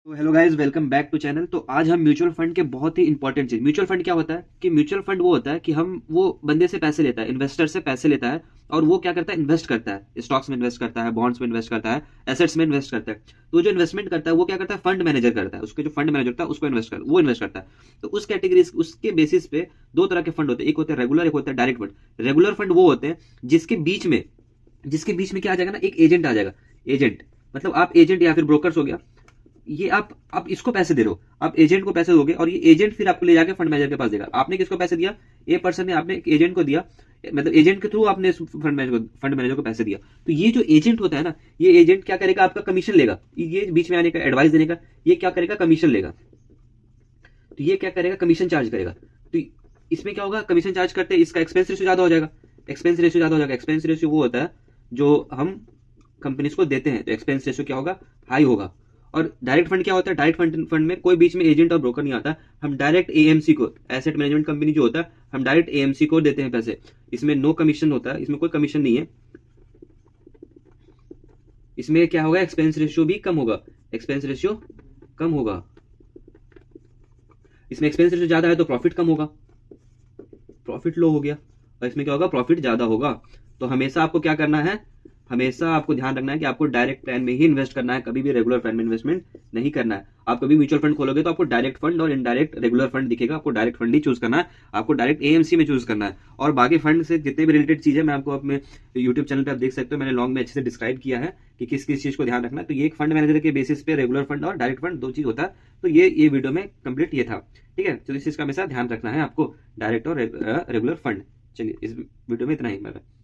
तो hello guys, welcome back to channel. तो आज हम म्यूचुअल फंड के बहुत ही इंपॉर्टेंट चीज, म्यूचुअल फंड क्या होता है कि म्यूचुअल फंड वो होता है कि हम वो बंदे से पैसे लेता है, इन्वेस्टर से पैसे लेता है और वो क्या करता है, इन्वेस्ट करता है, स्टॉक्स में इन्वेस्ट करता है, बॉन्ड्स में इन्वेस्ट करता है, एसेट्स में इन्वेस्ट करता है। तो जो इन्वेस्टमेंट करता है वो क्या करता है, फंड मैनेजर करता है, उसके जो फंड मैनेजर होता है उसको इन्वेस्ट करता है। तो उस कैटेगरी, उसके बेसिस पे दो तरह के फंड होते हैं, एक होता है रेगुलर, एक होता है डायरेक्ट फंड। रेगुलर फंड वो होते हैं जिसके बीच में क्या आ जाएगा ना, एक एजेंट आ जाएगा। एजेंट मतलब आप एजेंट या फिर ब्रोकर्स हो गया, ये आप इसको पैसे दे रहे हो, आप एजेंट को पैसे दोगे और ये एजेंट फिर आपको ले जाके फंड मैनेजर के पास देगा। आपने किसको पैसे दिया, ए पर्सन ने आपने एक एजेंट को दिया, मतलब एजेंट के थ्रू आपने फंड मैनेजर को पैसे दिया। तो ये जो एजेंट होता है ना, ये एजेंट क्या करेगा, आपका कमीशन लेगा। ये बीच में आने का, एडवाइस देने का, ये क्या करेगा, कमीशन लेगा। तो ये क्या करेगा, कमीशन चार्ज करेगा। तो इसमें क्या होगा, कमीशन चार्ज करते हैं, इसका एक्सपेंस रेशियो ज्यादा हो जाएगा। एक्सपेंस रेशियो वो होता है जो हम कंपनीज को देते हैं, तो एक्सपेंस रेशियो क्या होगा, हाई होगा। और डायरेक्ट फंड क्या होता है, डायरेक्ट फंड में कोई बीच में एजेंट और ब्रोकर नहीं आता। हम डायरेक्ट एएमसी को, एसेट मैनेजमेंट कंपनी जो होता है, हम डायरेक्ट एएमसी को देते हैं पैसे। इसमें नो कमीशन होता है, इसमें कोई कमीशन नहीं है। इसमें क्या होगा, एक्सपेंस रेशियो भी कम होगा, एक्सपेंस रेशियो कम होगा। इसमें एक्सपेंस रेशियो ज्यादा है तो प्रॉफिट कम होगा, प्रॉफिट लो हो गया। और इसमें क्या होगा, प्रॉफिट ज्यादा होगा। तो हमेशा आपको क्या करना है, हमेशा आपको ध्यान रखना है कि आपको डायरेक्ट प्लान में ही इन्वेस्ट करना है, कभी भी रेगुलर फंड में इन्वेस्टमेंट नहीं करना है। आप कभी म्यूचुअल फंड खोलोगे तो आपको डायरेक्ट फंड और इनडायरेक्ट रेगुलर फंड दिखेगा, आपको डायरेक्ट फंड ही चूज करना है, आपको डायरेक्ट एएमसी में चूज करना है। और बाकी फंड से जितने भी रिलेटेड चीजें मैं आपको अपने यूट्यूब चैनल पर आप देख सकते हो, मैंने लॉन्ग में अच्छे से डिस्क्राइब किया है कि किस किस चीज को ध्यान रखना है। तो ये एक फंड मैनेजर के बेसिस पे रेगुलर फंड और डायरेक्ट फंड दो चीज होता है। तो ये वीडियो में कंप्लीट ये था। ठीक है, तो इस चीज का हमेशा ध्यान रखना है आपको, डायरेक्ट और रेगुलर फंड। चलिए, इस वीडियो में इतना ही। Bye bye.